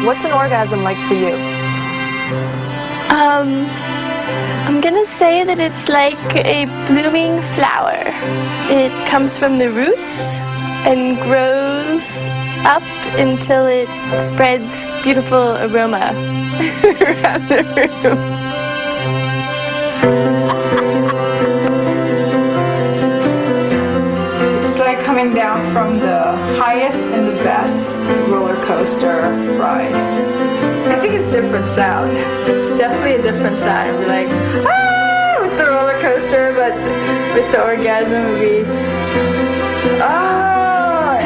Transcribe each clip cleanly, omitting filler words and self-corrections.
What's an orgasm like for you? I'm gonna say that it's like a blooming flower. It comes from the roots and grows up until it spreads beautiful aroma around the room. It's like coming down from the highest and the best roller coaster ride. I think it's a different sound. It's definitely a different sound. It'd be like, ah, with the roller coaster, but with the orgasm it would be, ah.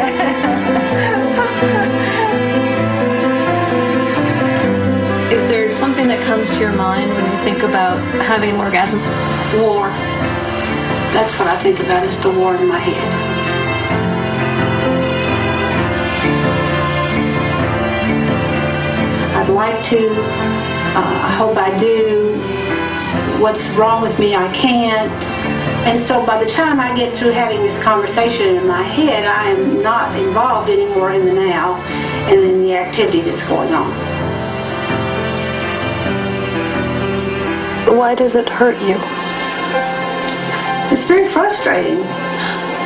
Is there something that comes to your mind when you think about having an orgasm? War. That's what I think about, is the war in my head. I'd like to, I hope I do. What's wrong with me, I can't. And so by the time I get through having this conversation in my head, I am not involved anymore in the now and in the activity that's going on. Why does it hurt you? It's very frustrating.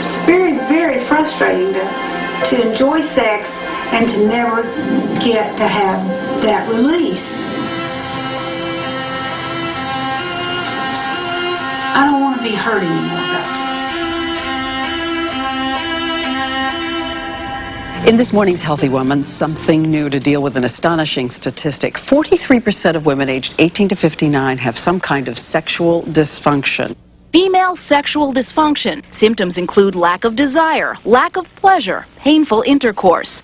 It's very, very frustrating to enjoy sex and to never get to have that release. I don't want to be hurt anymore about this. In this morning's Healthy Woman, something new to deal with an astonishing statistic. 43% of women aged 18 to 59 have some kind of sexual dysfunction. Female sexual dysfunction. Symptoms include lack of desire, lack of pleasure, painful intercourse.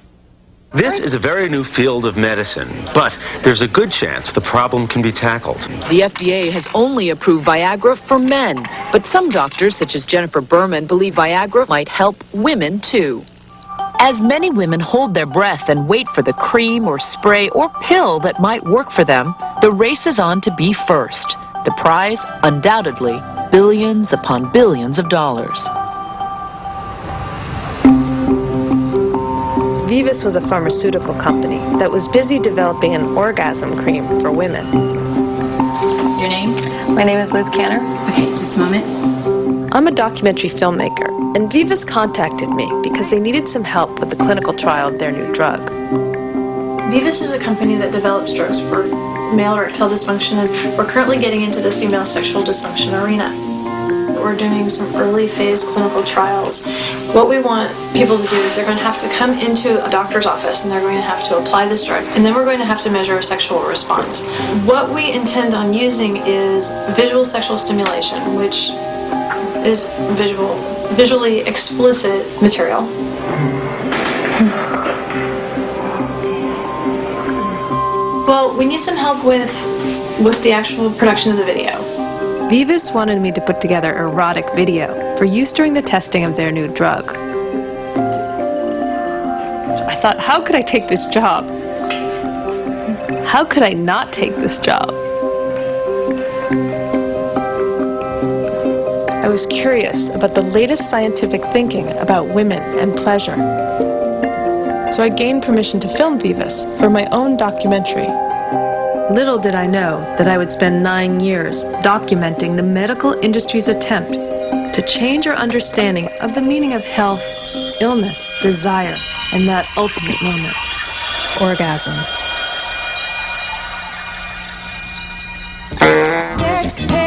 This is a very new field of medicine, but there's a good chance the problem can be tackled. The FDA has only approved Viagra for men, but some doctors, such as Jennifer Berman, believe Viagra might help women too. As many women hold their breath and wait for the cream or spray or pill that might work for them, the race is on to be first. The prize, undoubtedly, billions upon billions of dollars. Vivus was a pharmaceutical company that was busy developing an orgasm cream for women. Your name? My name is Liz Canner. Okay, just a moment. I'm a documentary filmmaker, and Vivus contacted me because they needed some help with the clinical trial of their new drug. Vivus is a company that develops drugs for male erectile dysfunction, and we're currently getting into the female sexual dysfunction arena. We're doing some early phase clinical trials. What we want people to do is they're going to have to come into a doctor's office and they're going to have to apply this drug, and then we're going to have to measure a sexual response. What we intend on using is visual sexual stimulation, which is visually explicit material. Well, we need some help with the actual production of the video. Vivus wanted me to put together erotic video for use during the testing of their new drug. I thought, how could I take this job? How could I not take this job? I was curious about the latest scientific thinking about women and pleasure. So I gained permission to film Vivus for my own documentary. Little did I know that I would spend 9 years documenting the medical industry's attempt to change our understanding of the meaning of health, illness, desire, and that ultimate moment, orgasm. Sex pill,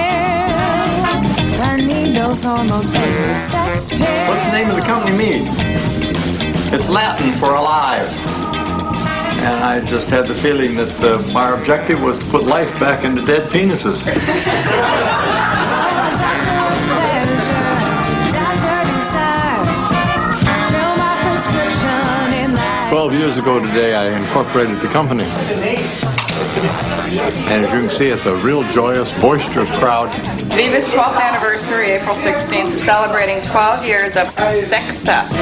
I need those hormones, baby. Sex pill. What's the name of the company mean? It's Latin for alive. And I just had the feeling that our objective was to put life back into dead penises. 12 years ago today, I incorporated the company. And as you can see, it's a real joyous, boisterous crowd. Vivus 12th anniversary, April 16th, celebrating 12 years of success.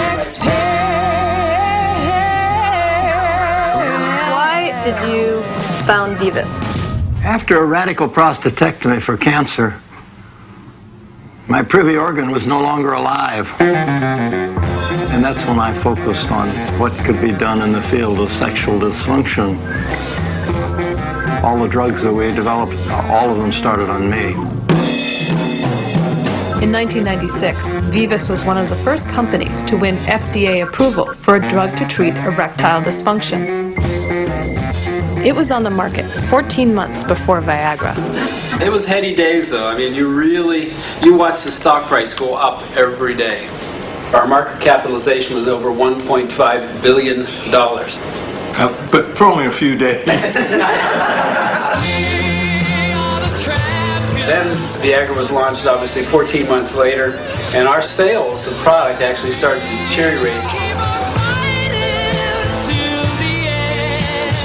Did you found Vivus? After a radical prostatectomy for cancer, my privy organ was no longer alive. And that's when I focused on what could be done in the field of sexual dysfunction. All the drugs that we developed, all of them started on me. In 1996, Vivus was one of the first companies to win FDA approval for a drug to treat erectile dysfunction. It was on the market 14 months before Viagra. It was heady days, though. I mean, you watch the stock price go up every day. Our market capitalization was over $1.5 billion. But for only a few days. Then Viagra was launched, obviously, 14 months later, and our sales of product actually started to deteriorate.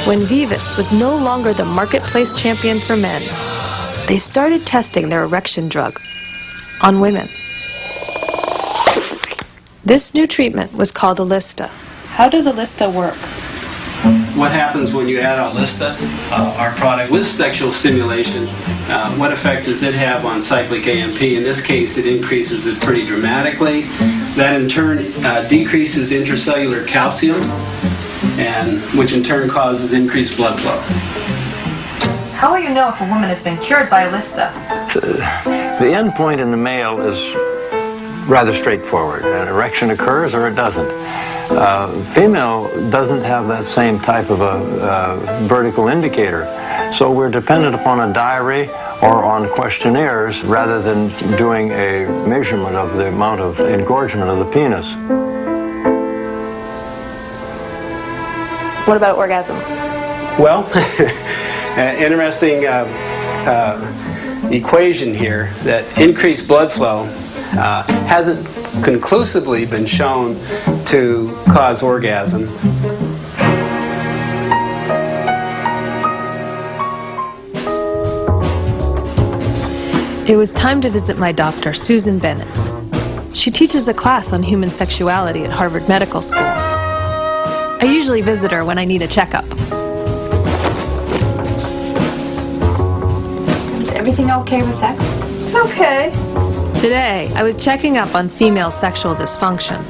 When Vivus was no longer the marketplace champion for men, they started testing their erection drug on women. This new treatment was called Alista. How does Alista work? What happens when you add Alista, our product, with sexual stimulation? What effect does it have on cyclic AMP? In this case, it increases it pretty dramatically. That in turn decreases intracellular calcium, which in turn causes increased blood flow. How will you know if a woman has been cured by Alista? The end point in the male is rather straightforward. An erection occurs or it doesn't. Female doesn't have that same type of a vertical indicator. So we're dependent upon a diary or on questionnaires rather than doing a measurement of the amount of engorgement of the penis. What about orgasm? Well, interesting equation here that increased blood flow hasn't conclusively been shown to cause orgasm. It was time to visit my doctor, Susan Bennett. She teaches a class on human sexuality at Harvard Medical School. I usually visit her when I need a checkup. Is everything okay with sex? It's okay. Today, I was checking up on female sexual dysfunction.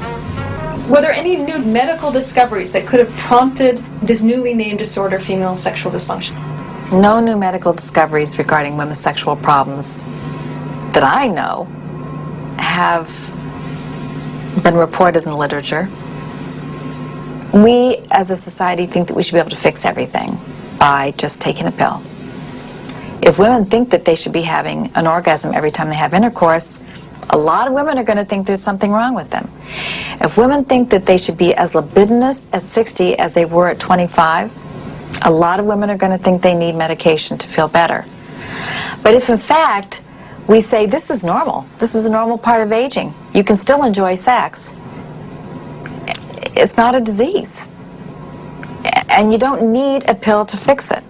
Were there any new medical discoveries that could have prompted this newly named disorder, female sexual dysfunction? No new medical discoveries regarding women's sexual problems that I know have been reported in the literature. We, as a society, think that we should be able to fix everything by just taking a pill. If women think that they should be having an orgasm every time they have intercourse, a lot of women are going to think there's something wrong with them. If women think that they should be as libidinous at 60 as they were at 25, a lot of women are going to think they need medication to feel better. But if in fact we say this is normal, this is a normal part of aging, you can still enjoy sex, it's not a disease. And you don't need a pill to fix it.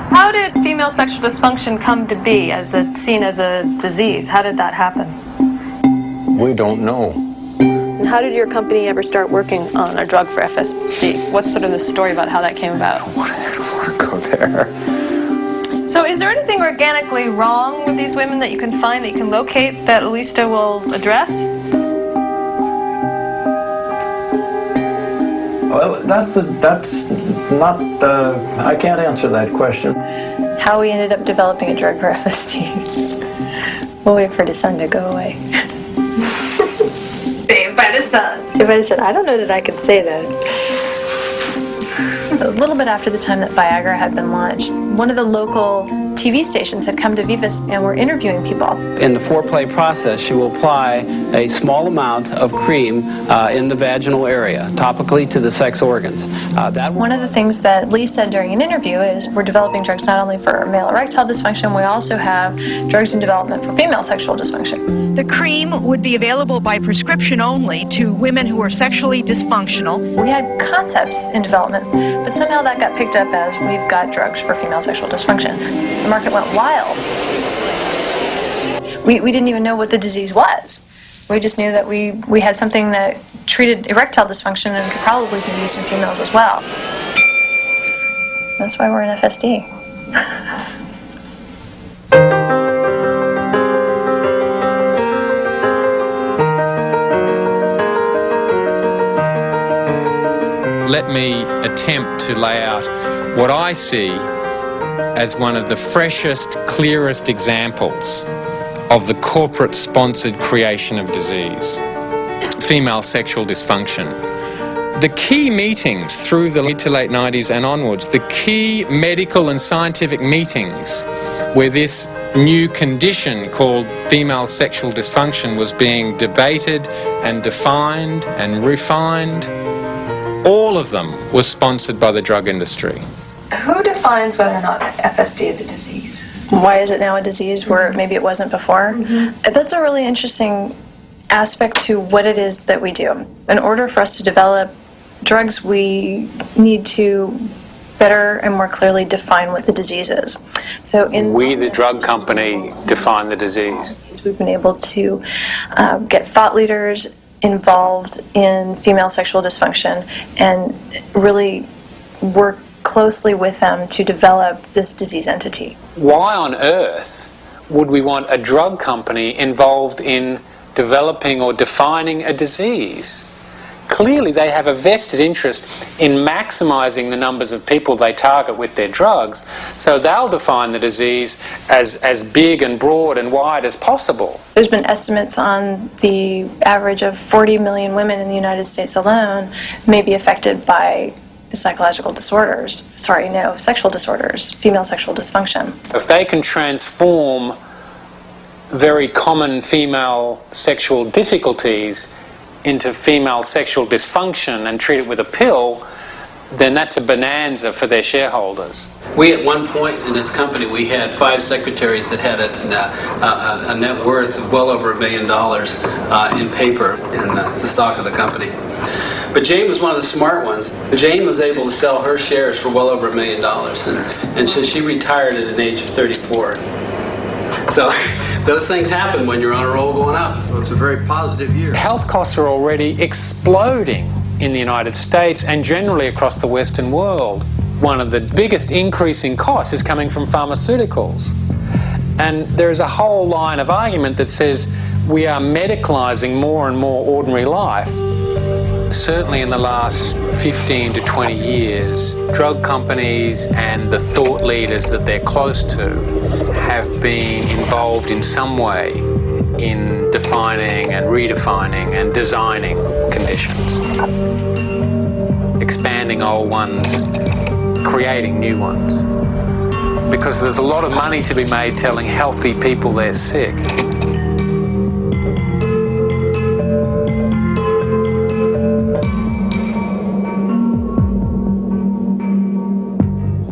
How did female sexual dysfunction come to be seen as a disease? How did that happen? We don't know. How did your company ever start working on a drug for FSD? What's sort of the story about how that came about? I don't want to go there. So is there anything organically wrong with these women that you can find, that you can locate, that Alista will address? Well, that's not, I can't answer that question. How we ended up developing a drug for FSD. We'll wait for the sun to go away. Saved by the sun. Saved by the sun. I don't know that I could say that. A little bit after the time that Viagra had been launched, one of the local TV stations had come to Vivus and were interviewing people. In the foreplay process, she will apply a small amount of cream in the vaginal area, topically to the sex organs. One of the things that Lee said during an interview is we're developing drugs not only for male erectile dysfunction, we also have drugs in development for female sexual dysfunction. The cream would be available by prescription only to women who are sexually dysfunctional. We had concepts in development, but somehow that got picked up as we've got drugs for female sexual dysfunction. The market went wild. We didn't even know what the disease was. We just knew that we had something that treated erectile dysfunction and could probably be used in females as well. That's why we're in FSD. let me attempt to lay out what I see as one of the freshest, clearest examples of the corporate-sponsored creation of disease, female sexual dysfunction. The key meetings through the mid to late 90s and onwards, the key medical and scientific meetings where this new condition called female sexual dysfunction was being debated and defined and refined, all of them were sponsored by the drug industry. Who defines whether or not FSD is a disease? Why is it now a disease where maybe it wasn't before? That's a really interesting aspect to what it is that we do. In order for us to develop drugs, we need to better and more clearly define what the disease is. So we, the drug company, define the disease. We've been able to get thought leaders involved in female sexual dysfunction and really work closely with them to develop this disease entity. Why on earth would we want a drug company involved in developing or defining a disease? Clearly they have a vested interest in maximizing the numbers of people they target with their drugs, so they'll define the disease as big and broad and wide as possible. There's been estimates on the average of 40 million women in the United States alone may be affected by psychological disorders. Sexual disorders, female sexual dysfunction. If they can transform very common female sexual difficulties into female sexual dysfunction and treat it with a pill, then that's a bonanza for their shareholders. We, at one point in this company, we had 5 secretaries that had a net worth of well over $1 billion in paper, and it's the stock of the company. But Jane was one of the smart ones. Jane was able to sell her shares for well over $1 million, and so she retired at an age of 34. So those things happen when you're on a roll going up. Well, it's a very positive year. Health costs are already exploding in the United States and generally across the Western world. One of the biggest increasing costs is coming from pharmaceuticals. And there is a whole line of argument that says we are medicalizing more and more ordinary life. Certainly in the last 15 to 20 years, drug companies and the thought leaders that they're close to have been involved in some way in defining and redefining and designing conditions. Expanding old ones, creating new ones. Because there's a lot of money to be made telling healthy people they're sick.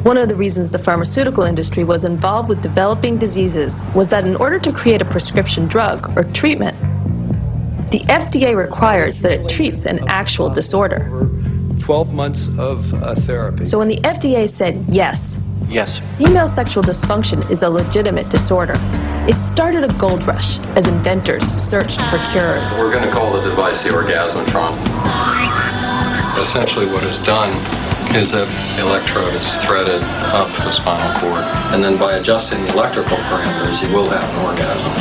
One of the reasons the pharmaceutical industry was involved with developing diseases was that in order to create a prescription drug or treatment, the FDA requires that it treats an actual disorder. 12 months of therapy. So when the FDA said yes, female sexual dysfunction is a legitimate disorder, it started a gold rush as inventors searched for cures. We're going to call the device the orgasmatron. Essentially what is done is that the electrode is threaded up the spinal cord, and then by adjusting the electrical parameters, you will have an orgasm.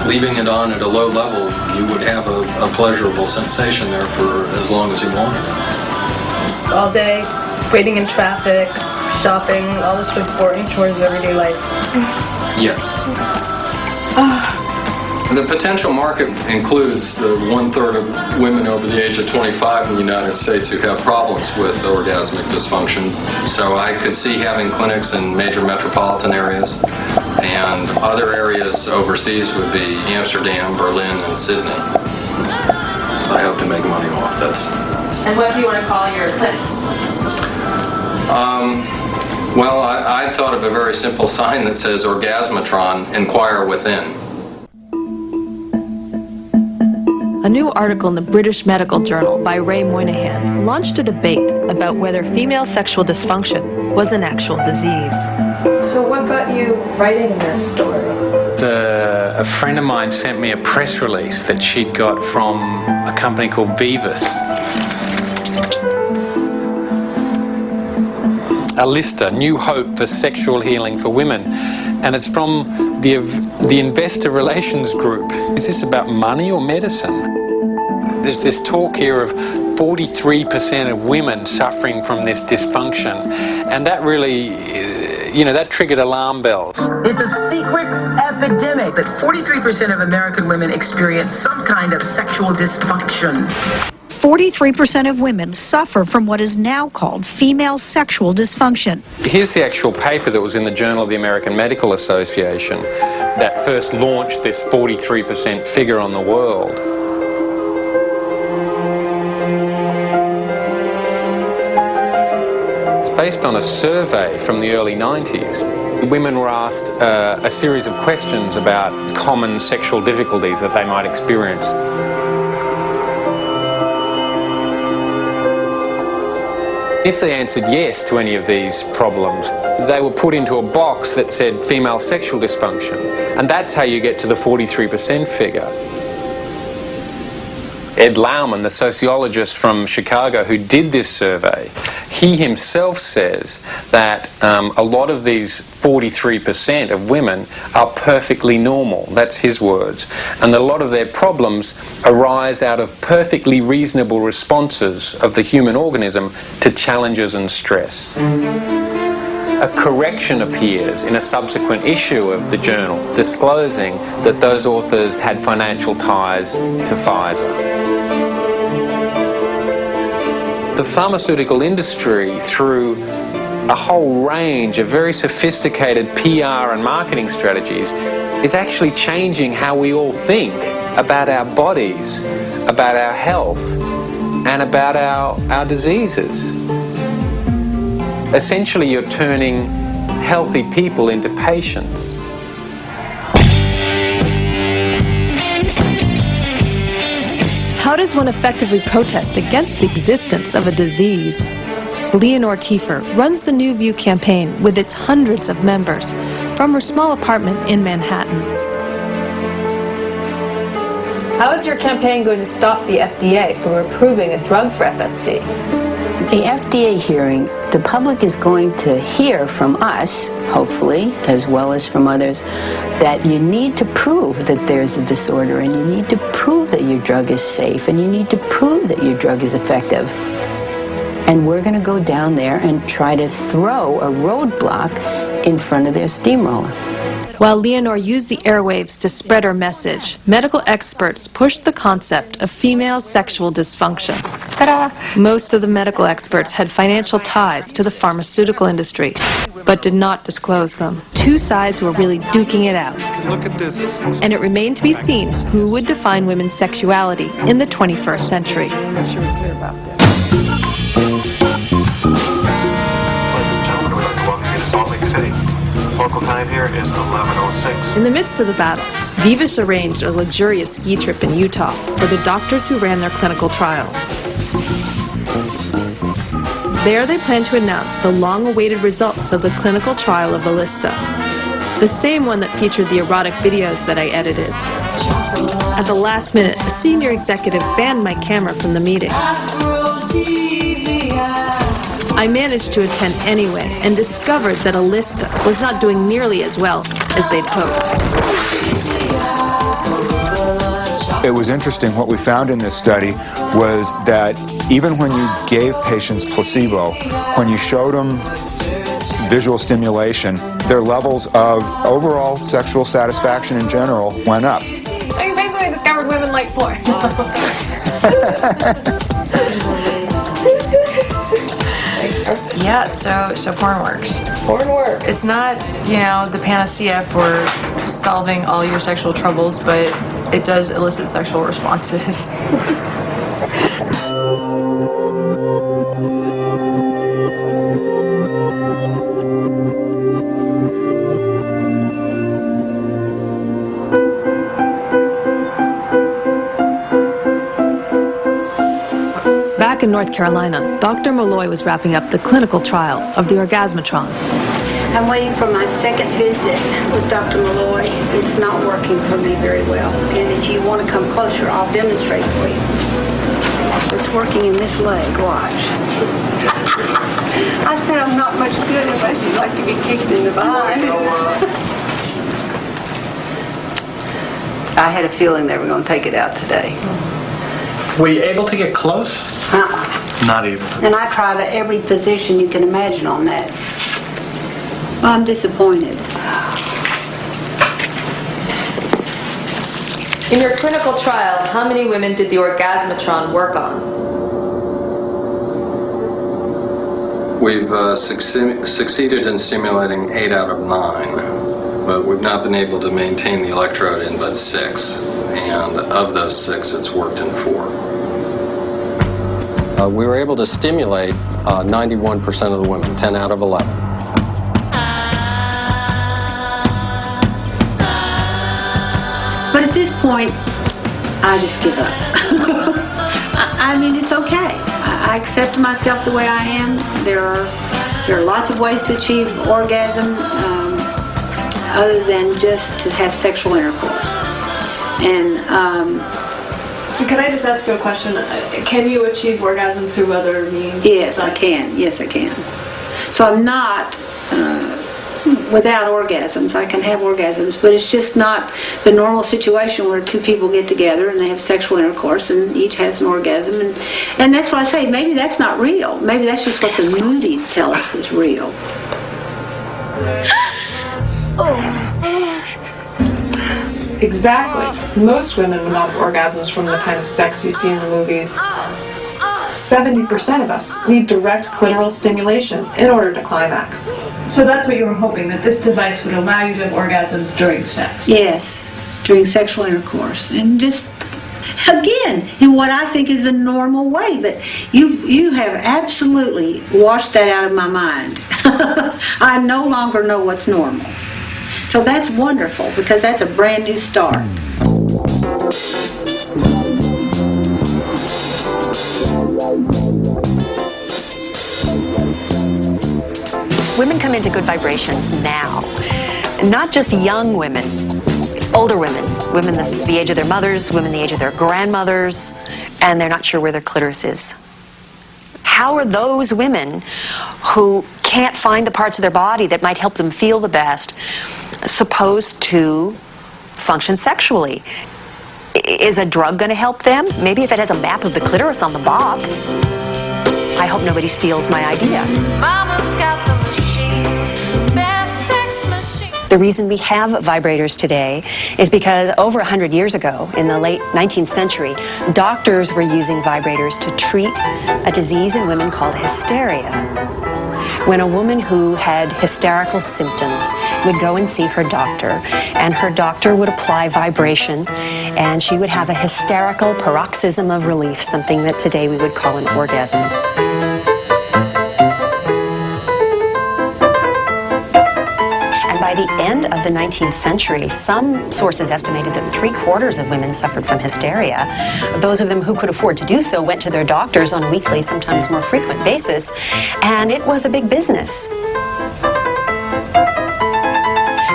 Leaving it on at a low level, you would have a pleasurable sensation there for as long as you wanted it. All day, waiting in traffic, shopping, all the sort of boring chores of everyday life. Yes. The potential market includes the 1/3 of women over the age of 25 in the United States who have problems with orgasmic dysfunction. So I could see having clinics in major metropolitan areas, and other areas overseas would be Amsterdam, Berlin, and Sydney. I hope to make money off this. And what do you want to call your clinics? Well, I thought of a very simple sign that says Orgasmatron, inquire within. A new article in the British Medical Journal by Ray Moynihan launched a debate about whether female sexual dysfunction was an actual disease. So what got you writing this story? A friend of mine sent me a press release that she'd got from a company called Vivus. Alista, New Hope for Sexual Healing for Women. And it's from the Investor Relations Group. Is this about money or medicine? There's this talk here of 43% of women suffering from this dysfunction, and that really, that triggered alarm bells. It's a secret epidemic that 43% of American women experience some kind of sexual dysfunction. 43% of women suffer from what is now called female sexual dysfunction. Here's the actual paper that was in the Journal of the American Medical Association that first launched this 43% figure on the world. It's based on a survey from the early 90s. Women were asked a series of questions about common sexual difficulties that they might experience. If they answered yes to any of these problems, they were put into a box that said female sexual dysfunction. And that's how you get to the 43% figure. Ed Lauman, the sociologist from Chicago who did this survey, he himself says that a lot of these 43% of women are perfectly normal. That's his words. And that a lot of their problems arise out of perfectly reasonable responses of the human organism to challenges and stress. A correction appears in a subsequent issue of the journal disclosing that those authors had financial ties to Pfizer. The pharmaceutical industry, through a whole range of very sophisticated PR and marketing strategies, is actually changing how we all think about our bodies, about our health, and about our diseases. Essentially, you're turning healthy people into patients. How does one effectively protest against the existence of a disease? Leonore Tiefer runs the New View campaign with its hundreds of members from her small apartment in Manhattan. How is your campaign going to stop the FDA from approving a drug for FSD? The FDA hearing, the public is going to hear from us, hopefully, as well as from others, that you need to prove that there's a disorder, and you need to prove that your drug is safe, and you need to prove that your drug is effective. And we're going to go down there and try to throw a roadblock in front of their steamroller. While Leonore used the airwaves to spread her message, medical experts pushed the concept of female sexual dysfunction. Ta-da! Most of the medical experts had financial ties to the pharmaceutical industry, but did not disclose them. Two sides were really duking it out. Look at this. And it remained to be seen who would define women's sexuality in the 21st century. Make sure we're clear about this. Local time here is 11:06. In the midst of the battle, Vivus arranged a luxurious ski trip in Utah for the doctors who ran their clinical trials. There they plan to announce the long-awaited results of the clinical trial of Alista, the same one that featured the erotic videos that I edited. At the last minute, a senior executive banned my camera from the meeting. I managed to attend anyway and discovered that Alista was not doing nearly as well as they'd hoped. It was interesting. What we found in this study was that even when you gave patients placebo, when you showed them visual stimulation, their levels of overall sexual satisfaction in general went up. So you basically discovered women like porn. Yeah, so porn works. Porn works. It's not, the panacea for solving all your sexual troubles, but it does elicit sexual responses. Back in North Carolina, Dr. Malloy was wrapping up the clinical trial of the Orgasmatron. I'm waiting for my second visit with Dr. Malloy. It's not working for me very well. And if you want to come closer, I'll demonstrate for you. It's working in this leg. Watch. I said I'm not much good unless you like to be kicked in the behind. I had a feeling they were going to take it out today. Were you able to get close? Not able to. And I tried every position you can imagine on that. Well, I'm disappointed. In your clinical trial, how many women did the orgasmatron work on? We've succeeded in stimulating 8 out of 9, but we've not been able to maintain the electrode in but 6, and of those 6, it's worked in 4. We were able to stimulate 91% of the women, 10 out of 11. But at this point, I just give up. I mean, it's okay. I accept myself the way I am. There are lots of ways to achieve orgasm other than just to have sexual intercourse. And can I just ask you a question? Can you achieve orgasm through other means? yes, I can. Yes, I can. So I'm not without orgasms. I can have orgasms, but it's just not the normal situation where two people get together and they have sexual intercourse and each has an orgasm. And that's why I say maybe that's not real. Maybe that's just what the movies tell us is real. Exactly. Most women would not have orgasms from the kind of sex you see in the movies. 70% of us need direct clitoral stimulation in order to climax. So that's what you were hoping, that this device would allow you to have orgasms during sex? Yes, during sexual intercourse. And just, again, in what I think is a normal way, but you have absolutely washed that out of my mind. I no longer know what's normal. So that's wonderful, because that's a brand new start. Women come into good vibrations now. Not just young women, older women, women the age of their mothers, women the age of their grandmothers, and they're not sure where their clitoris is. How are those women who can't find the parts of their body that might help them feel the best supposed to function sexually? Is a drug going to help them? Maybe if it has a map of the clitoris on the box. I hope nobody steals my idea. Mama's got the machine, best sex machine. The reason we have vibrators today is because over 100 years ago, in the late 19th century, doctors were using vibrators to treat a disease in women called hysteria. When a woman who had hysterical symptoms would go and see her doctor, and her doctor would apply vibration, and she would have a hysterical paroxysm of relief, something that today we would call an orgasm. And by the end of the 19th century, some sources estimated that 3/4 of women suffered from hysteria. Those of them who could afford to do so went to their doctors on a weekly, sometimes more frequent basis, and it was a big business.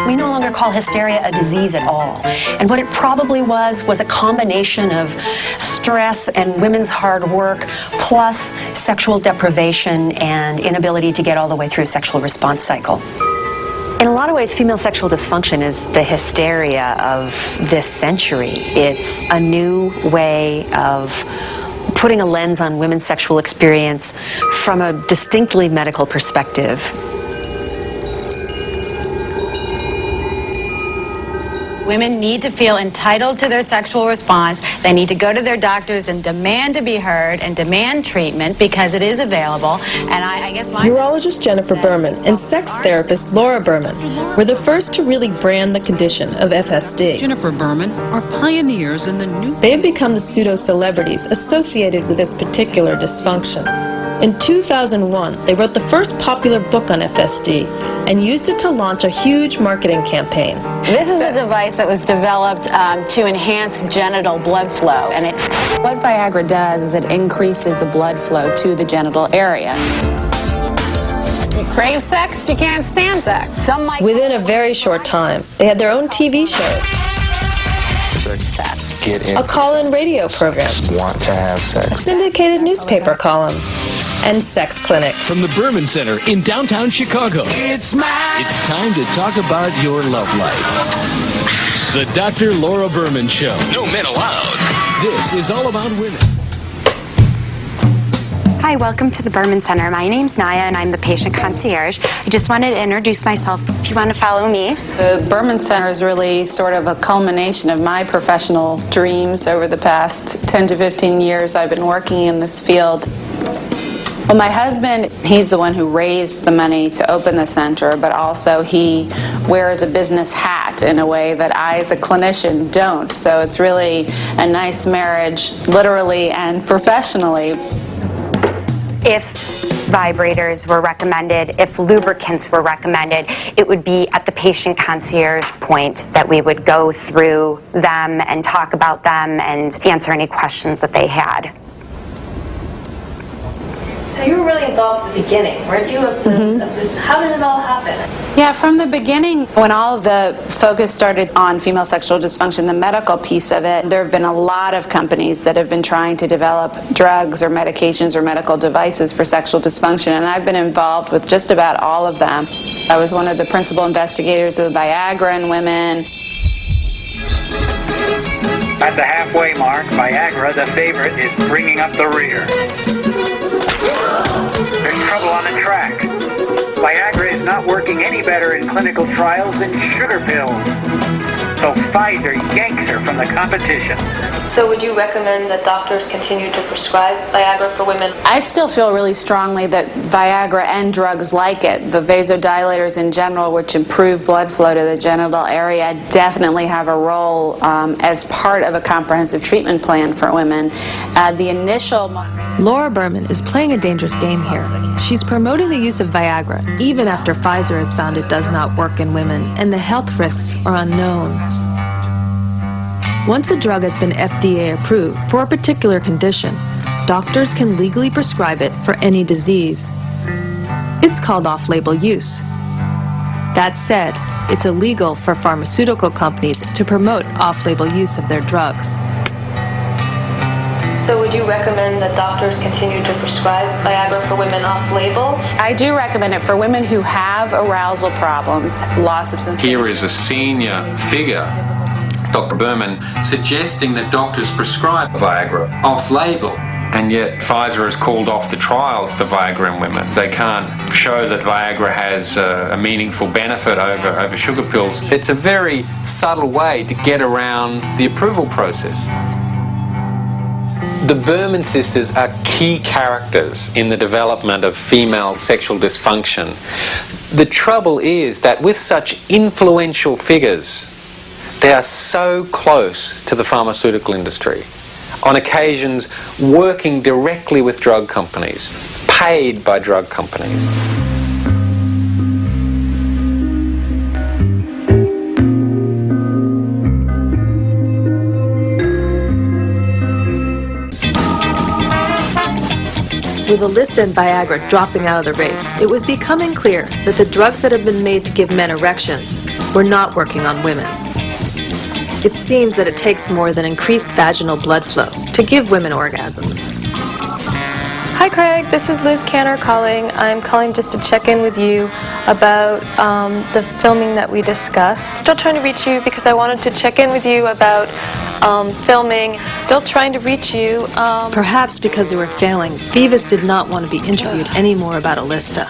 We no longer call hysteria a disease at all. And what it probably was a combination of stress and women's hard work, plus sexual deprivation and inability to get all the way through a sexual response cycle. In a lot of ways, female sexual dysfunction is the hysteria of this century. It's a new way of putting a lens on women's sexual experience from a distinctly medical perspective. Women need to feel entitled to their sexual response. They need to go to their doctors and demand to be heard and demand treatment because it is available. And I guess my... Urologist Jennifer Berman and sex therapist Laura Berman were the first to really brand the condition of FSD. Jennifer Berman are pioneers in the new... They have become the pseudo-celebrities associated with this particular dysfunction. In 2001, they wrote the first popular book on FSD and used it to launch a huge marketing campaign. This is a device that was developed to enhance genital blood flow. And what Viagra does is it increases the blood flow to the genital area. You crave sex, you can't stand sex. Within a very short time, they had their own TV shows, a call-in radio program, a syndicated newspaper column, and sex clinics. From the Berman Center in downtown Chicago, it's time to talk about your love life. The Dr. Laura Berman Show. No men allowed. This is all about women. Hi, welcome to the Berman Center. My name's Naya and I'm the patient concierge. I just wanted to introduce myself if you want to follow me. The Berman Center is really sort of a culmination of my professional dreams over the past 10 to 15 years I've been working in this field. Well, my husband, he's the one who raised the money to open the center, but also he wears a business hat in a way that I, as a clinician, don't. So it's really a nice marriage, literally and professionally. If vibrators were recommended, if lubricants were recommended, it would be at the patient concierge point that we would go through them and talk about them and answer any questions that they had. So you were really involved at the beginning, weren't you, of this? How did it all happen? Yeah, from the beginning, when all of the focus started on female sexual dysfunction, the medical piece of it, there have been a lot of companies that have been trying to develop drugs or medications or medical devices for sexual dysfunction, and I've been involved with just about all of them. I was one of the principal investigators of the Viagra in women. At the halfway mark, Viagra, the favorite, is bringing up the rear. There's trouble on the track. Viagra is not working any better in clinical trials than sugar pills. So Pfizer yanks her from the competition. So would you recommend that doctors continue to prescribe Viagra for women? I still feel really strongly that Viagra and drugs like it, the vasodilators in general, which improve blood flow to the genital area, definitely have a role as part of a comprehensive treatment plan for women. The initial... Laura Berman is playing a dangerous game here. She's promoting the use of Viagra, even after Pfizer has found it does not work in women, and the health risks are unknown. Once a drug has been FDA approved for a particular condition, doctors can legally prescribe it for any disease. It's called off-label use. That said, it's illegal for pharmaceutical companies to promote off-label use of their drugs. So would you recommend that doctors continue to prescribe Viagra for women off-label? I do recommend it for women who have arousal problems, loss of sensation. Here is a senior figure, Dr. Berman, suggesting that doctors prescribe Viagra off-label, and yet Pfizer has called off the trials for Viagra in women. They can't show that Viagra has a meaningful benefit over sugar pills. It's a very subtle way to get around the approval process. The Berman sisters are key characters in the development of female sexual dysfunction. The trouble is that with such influential figures, they are so close to the pharmaceutical industry, on occasions working directly with drug companies, paid by drug companies. With Alysta and Viagra dropping out of the race, it was becoming clear that the drugs that have been made to give men erections were not working on women. It seems that it takes more than increased vaginal blood flow to give women orgasms. Hi Craig, this is Liz Canner calling. I'm calling just to check in with you about the filming that we discussed. Still trying to reach you because I wanted to check in with you about filming. Still trying to reach you. Perhaps because they were failing, Vivas did not want to be interviewed anymore about Alysta.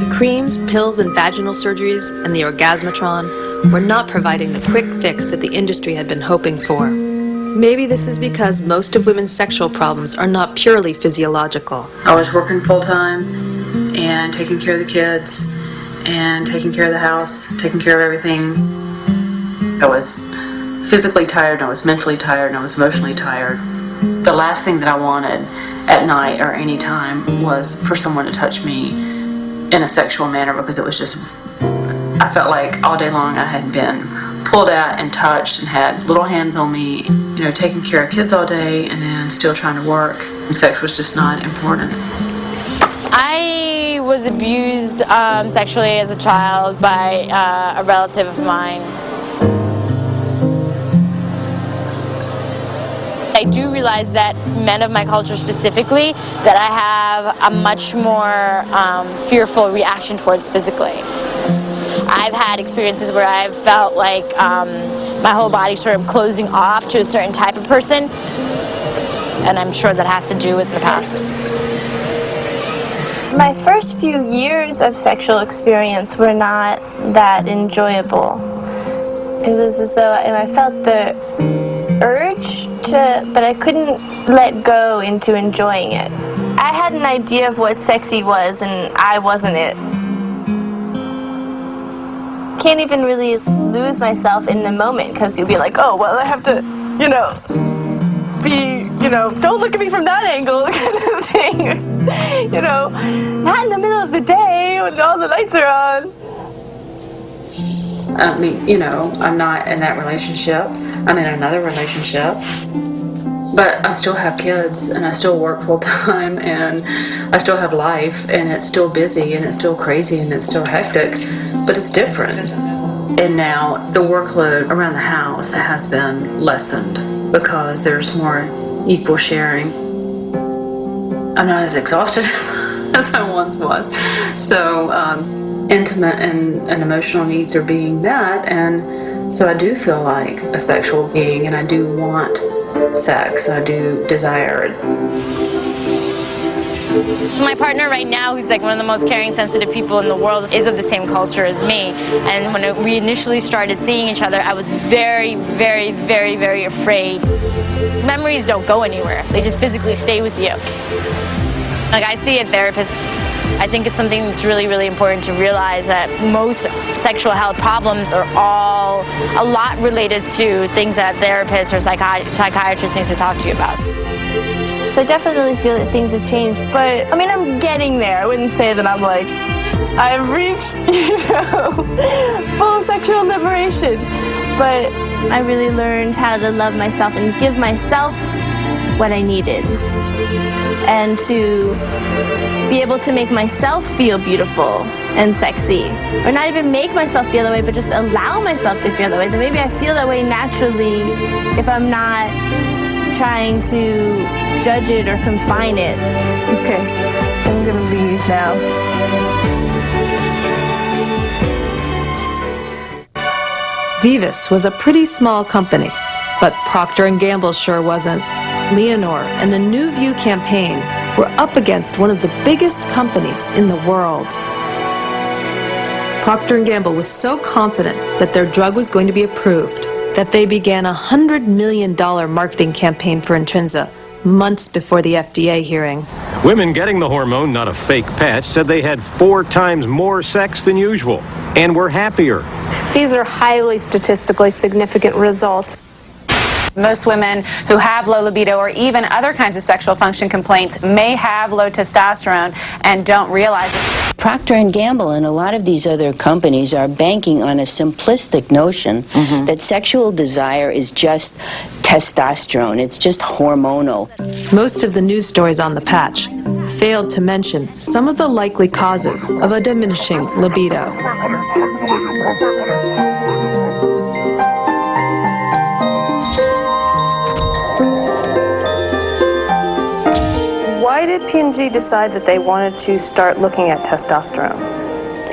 The creams, pills, and vaginal surgeries and the orgasmatron were not providing the quick fix that the industry had been hoping for. Maybe this is because most of women's sexual problems are not purely physiological. I was working full-time and taking care of the kids and taking care of the house, taking care of everything. I was physically tired, I was mentally tired, and I was emotionally tired. The last thing that I wanted at night or any time was for someone to touch me in a sexual manner, because it was just, I felt like all day long I had been pulled at and touched and had little hands on me, you know, taking care of kids all day and then still trying to work. And sex was just not important. I was abused sexually as a child by a relative of mine. I do realize that men of my culture specifically, that I have a much more fearful reaction towards physically. I've had experiences where I've felt like my whole body sort of closing off to a certain type of person. and I'm sure that has to do with the past. My first few years of sexual experience were not that enjoyable. It was as though I felt the urge to, but I couldn't let go into enjoying it. I had an idea of what sexy was, and I wasn't it. Can't even really lose myself in the moment, because you'll be like, oh, well, I have to, don't look at me from that angle, kind of thing. Not in the middle of the day when all the lights are on. I mean, I'm not in that relationship. I'm in another relationship. But I still have kids, and I still work full time, and I still have life, and it's still busy, and it's still crazy, and it's still hectic, but it's different. And now the workload around the house has been lessened because there's more equal sharing. I'm not as exhausted as I once was. So intimate and emotional needs are being met, and so I do feel like a sexual being, and I do want sex, I do desire it. My partner right now, who's like one of the most caring, sensitive people in the world, is of the same culture as me. And when we initially started seeing each other, I was very, very, very, very afraid. Memories don't go anywhere. They just physically stay with you. Like, I see a therapist. I think it's something that's really, really important to realize that most sexual health problems are all a lot related to things that therapists or psychiatrists need to talk to you about. So I definitely feel that things have changed, but I mean, I'm getting there. I wouldn't say that I'm like, I've reached, full sexual liberation. But I really learned how to love myself and give myself what I needed. And to be able to make myself feel beautiful and sexy. Or not even make myself feel that way, but just allow myself to feel that way. Then maybe I feel that way naturally if I'm not trying to judge it or confine it. Okay, I'm gonna leave now. Vivus was a pretty small company, but Procter & Gamble sure wasn't. Leonore and the New View campaign were up against one of the biggest companies in the world. Procter & Gamble was so confident that their drug was going to be approved that they began a $100 million marketing campaign for Intrinsa months before the FDA hearing. Women getting the hormone, not a fake patch, said they had 4 times more sex than usual and were happier. These are highly statistically significant results. Most women who have low libido or even other kinds of sexual function complaints may have low testosterone and don't realize it. Procter & Gamble and a lot of these other companies are banking on a simplistic notion that sexual desire is just testosterone. It's just hormonal. Most of the news stories on the patch failed to mention some of the likely causes of a diminishing libido. Why did P&G decide that they wanted to start looking at testosterone?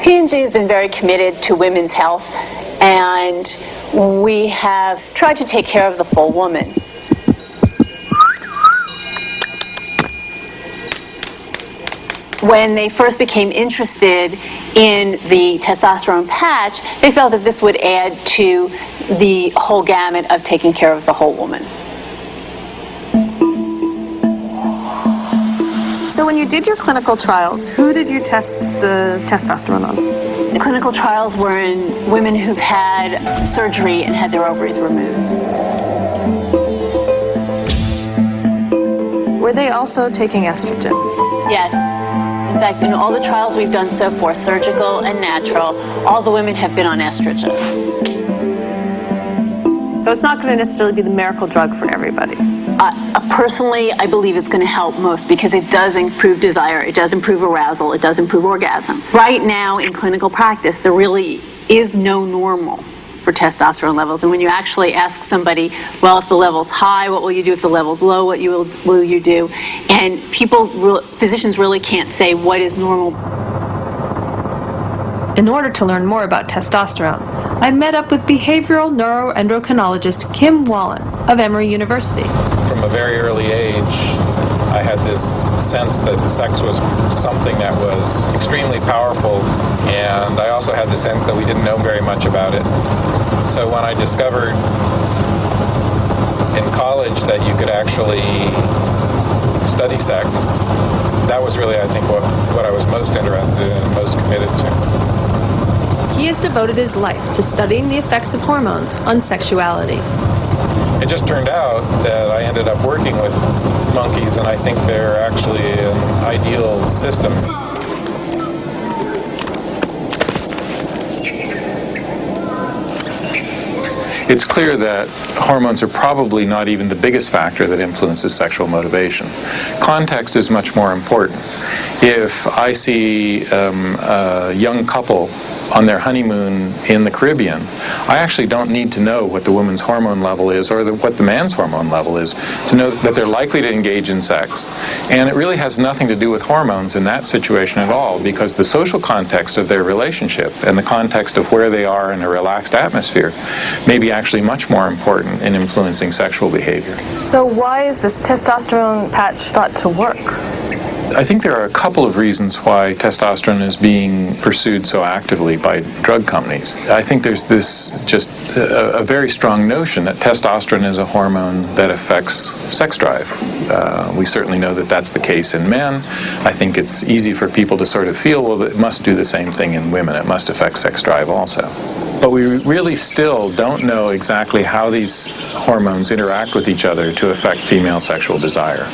P&G has been very committed to women's health, and we have tried to take care of the full woman. When they first became interested in the testosterone patch, they felt that this would add to the whole gamut of taking care of the whole woman. So when you did your clinical trials, who did you test the testosterone on? The clinical trials were in women who've had surgery and had their ovaries removed. Were they also taking estrogen? Yes. In fact, in all the trials we've done so far, surgical and natural, all the women have been on estrogen. So it's not going to necessarily be the miracle drug for everybody. Personally, I believe it's going to help most because it does improve desire, it does improve arousal, it does improve orgasm. Right now in clinical practice, there really is no normal for testosterone levels. And when you actually ask somebody, well, if the level's high, what will you do? If the level's low, what will you do? And physicians really can't say what is normal. In order to learn more about testosterone, I met up with behavioral neuroendocrinologist Kim Wallen of Emory University. From a very early age, I had this sense that sex was something that was extremely powerful, and I also had the sense that we didn't know very much about it. So when I discovered in college that you could actually study sex, that was really, I think, what I was most interested in and most committed to. He has devoted his life to studying the effects of hormones on sexuality. It just turned out that I ended up working with monkeys, and I think they're actually an ideal system. It's clear that hormones are probably not even the biggest factor that influences sexual motivation. Context is much more important. If I see a young couple on their honeymoon in the Caribbean, I actually don't need to know what the woman's hormone level is or what the man's hormone level is to know that they're likely to engage in sex. And it really has nothing to do with hormones in that situation at all, because the social context of their relationship and the context of where they are in a relaxed atmosphere may be actually much more important in influencing sexual behavior. So why is this testosterone patch thought to work? I think there are a couple of reasons why testosterone is being pursued so actively by drug companies. I think there's this just a very strong notion that testosterone is a hormone that affects sex drive. We certainly know that that's the case in men. I think it's easy for people to sort of feel, well, it must do the same thing in women. It must affect sex drive also. But we really still don't know exactly how these hormones interact with each other to affect female sexual desire.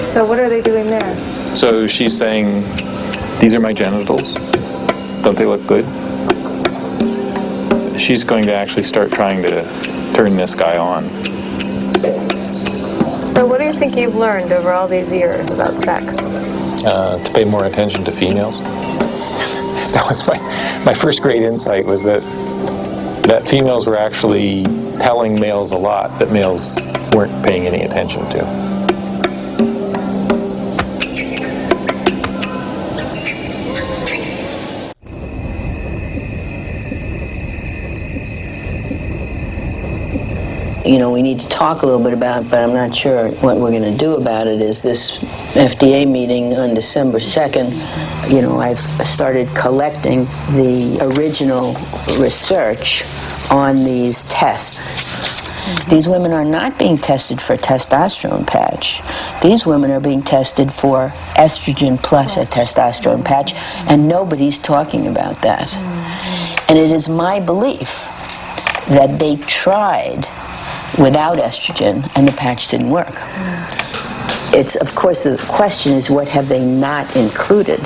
So what are they doing there? So she's saying, these are my genitals. Don't they look good? She's going to actually start trying to turn this guy on. So what do you think you've learned over all these years about sex? To pay more attention to females. That was my first great insight, was that females were actually telling males a lot that males weren't paying any attention to. You know, we need to talk a little bit about, but I'm not sure what we're going to do about it, is this FDA meeting on December 2nd. You know, I've started collecting the original research on these tests. These women are not being tested for testosterone patch. These women are being tested for estrogen plus a testosterone patch, and nobody's talking about that. And it is my belief that they tried without estrogen and the patch didn't work. It's, of course, the question is, what have they not included?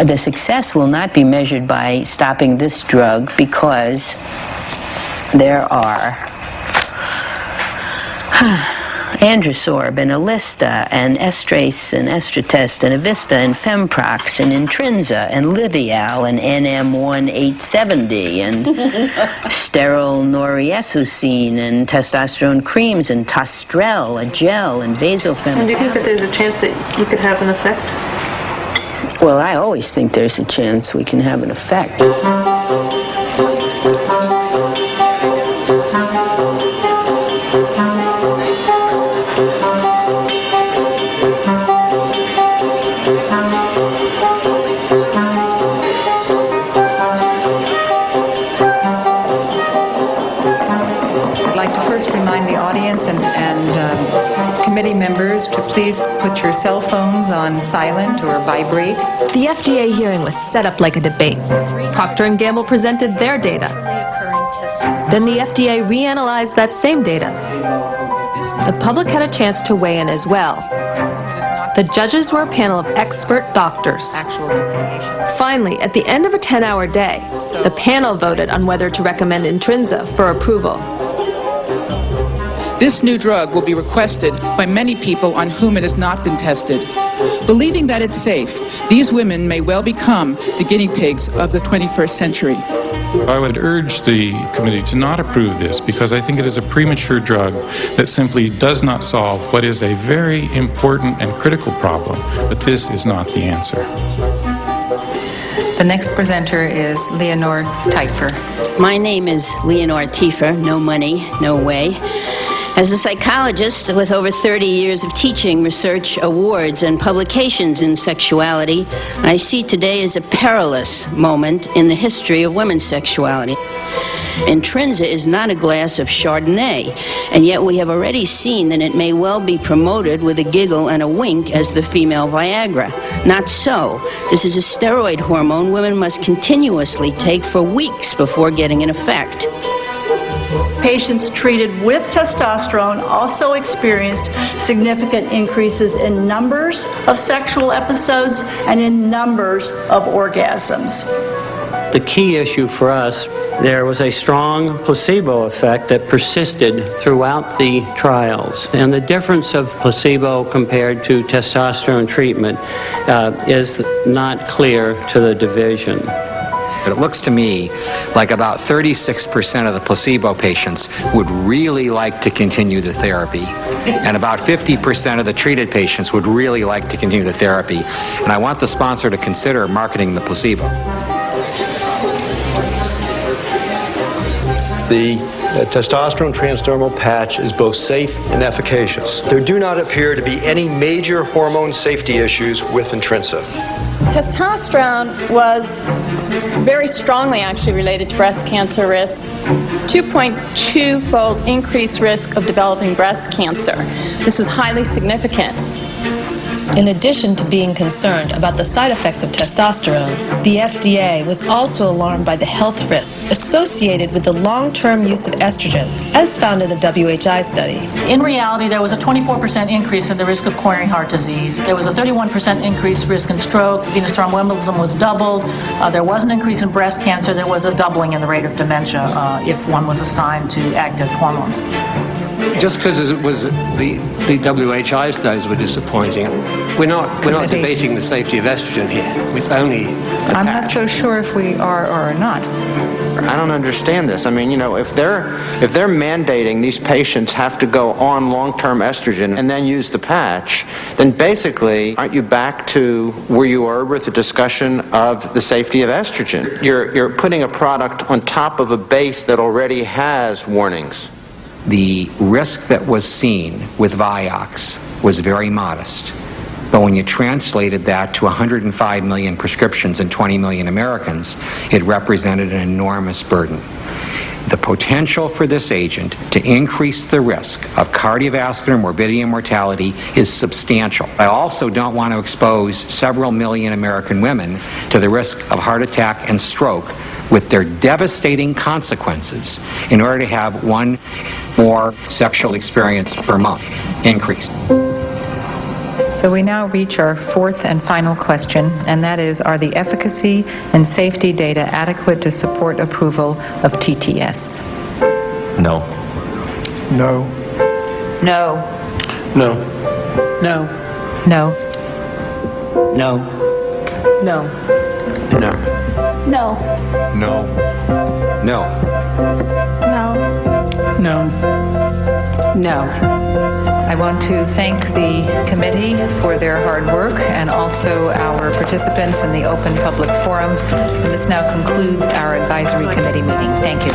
The success will not be measured by stopping this drug, because there are Androsorb and Alista and Estrace and Estratest and Avista and Femprox and Intrinsa and Livial and NM1870 and sterile noriesocene and testosterone creams and Tostrel, a gel, and Vasofem. And do you think that there's a chance that you could have an effect? Well, I always think there's a chance we can have an effect. Remind the audience and committee members to please put your cell phones on silent or vibrate. The FDA hearing was set up like a debate. Procter & Gamble presented their data. Then the FDA reanalyzed that same data. The public had a chance to weigh in as well. The judges were a panel of expert doctors. Finally, at the end of a 10-hour day, the panel voted on whether to recommend Intrinsa for approval. This new drug will be requested by many people on whom it has not been tested. Believing that it's safe, these women may well become the guinea pigs of the 21st century. I would urge the committee to not approve this, because I think it is a premature drug that simply does not solve what is a very important and critical problem, but this is not the answer. The next presenter is Leonore Teifer. My name is Leonore Teifer, no money, no way. As a psychologist with over 30 years of teaching, research, awards, and publications in sexuality, I see today as a perilous moment in the history of women's sexuality. Intrinsa is not a glass of Chardonnay, and yet we have already seen that it may well be promoted with a giggle and a wink as the female Viagra. Not so. This is a steroid hormone women must continuously take for weeks before getting an effect. Patients treated with testosterone also experienced significant increases in numbers of sexual episodes and in numbers of orgasms. The key issue for us, there was a strong placebo effect that persisted throughout the trials. And the difference of placebo compared to testosterone treatment is not clear to the division. It looks to me like about 36% of the placebo patients would really like to continue the therapy, and about 50% of the treated patients would really like to continue the therapy. And I want the sponsor to consider marketing the placebo. The testosterone transdermal patch is both safe and efficacious. There do not appear to be any major hormone safety issues with Intrinsa. Testosterone was very strongly actually related to breast cancer risk. 2.2-fold increased risk of developing breast cancer. This was highly significant. In addition to being concerned about the side effects of testosterone, the FDA was also alarmed by the health risks associated with the long-term use of estrogen, as found in the WHI study. In reality, there was a 24% increase in the risk of coronary heart disease. There was a 31% increased risk in stroke. Venous thromboembolism was doubled. There was an increase in breast cancer. There was a doubling in the rate of dementia if one was assigned to active hormones. Just because it was the WHI studies were disappointing, we're not debating the safety of estrogen here. It's only I'm not so sure if we are or not. I don't understand this. I mean, you know, if they're mandating these patients have to go on long-term estrogen and then use the patch, then basically, aren't you back to where you were with the discussion of the safety of estrogen? You're putting a product on top of a base that already has warnings. The risk that was seen with Vioxx was very modest. But when you translated that to 105 million prescriptions and 20 million Americans, it represented an enormous burden. The potential for this agent to increase the risk of cardiovascular morbidity and mortality is substantial. I also don't want to expose several million American women to the risk of heart attack and stroke with their devastating consequences in order to have one more sexual experience per month increased. So we now reach our fourth and final question, and that is, are the efficacy and safety data adequate to support approval of TTS? No. No. No. No. No. No. No. No. No. No. No. No. No. No. I want to thank the committee for their hard work and also our participants in the open public forum. And this now concludes our advisory committee meeting. Thank you.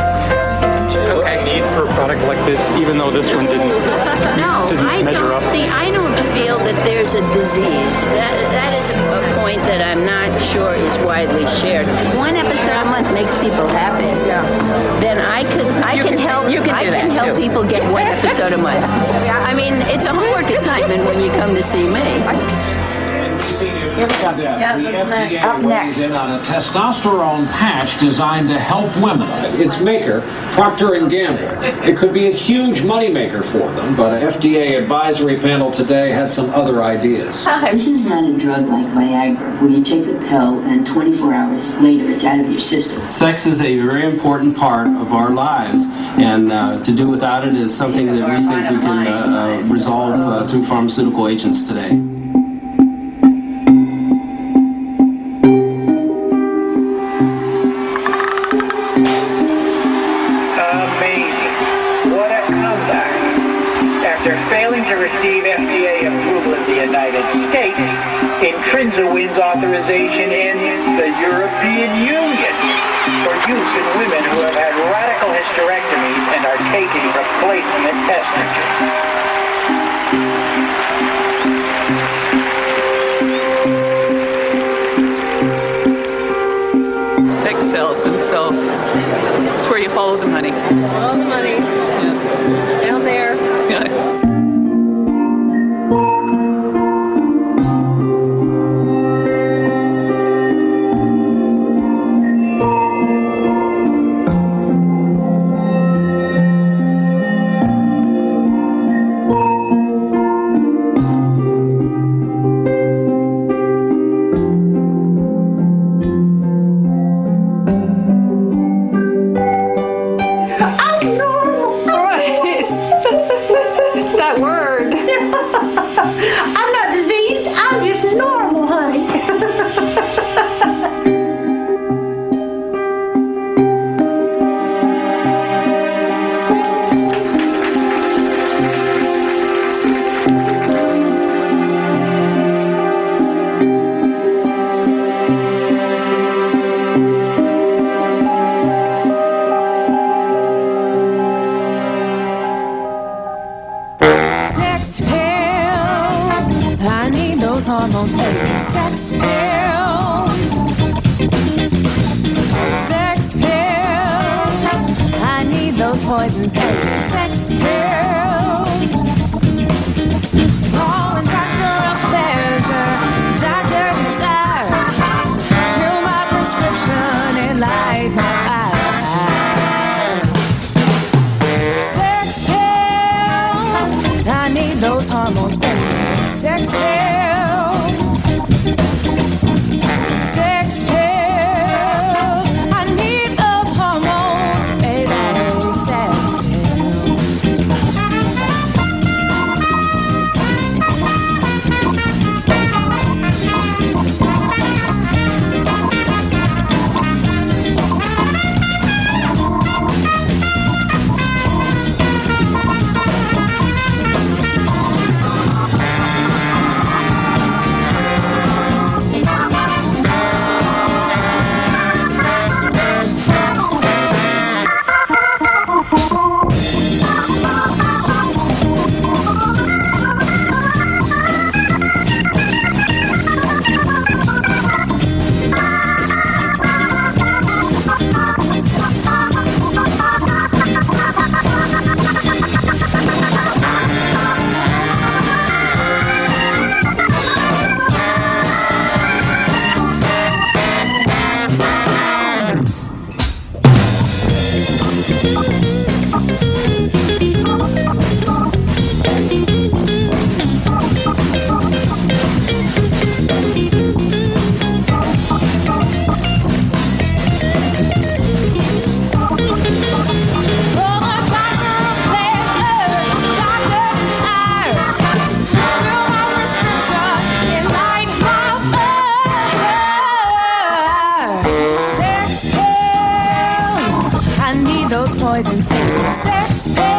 Okay. Need for a product like this, even though this one didn't measure up. See, I don't feel that there's a disease. That is a point that I'm not sure is widely shared. One episode a month makes people happy. Then I can help people get one episode a month. I mean, it's a homework assignment when you come to see me. Up next. On a testosterone patch designed to help women. Its maker, Procter & Gamble. It could be a huge moneymaker for them, but an FDA advisory panel today had some other ideas. This is not a drug like Viagra, where you take the pill and 24 hours later it's out of your system. Sex is a very important part of our lives, and to do without it is something that we think we can resolve through pharmaceutical agents today. After failing to receive FDA approval in the United States, Intrinsa wins authorization in the European Union for use in women who have had radical hysterectomies and are taking replacement estrogen. Sex sells, and so it's where you follow the money. Follow the money. Yeah. Down there. Yeah. I'm not diseased, I'm just normal, honey. Sex pill, I need those hormones, baby. Sex pill, sex pill, I need those poisons, baby. Sex pill, calling doctor of pleasure, doctor desire, fill my prescription and light my fire. Sex pill, I need those hormones, baby. Sex pill, sex pill, I need those hormones, baby. Sex poisons, baby. Sex pill.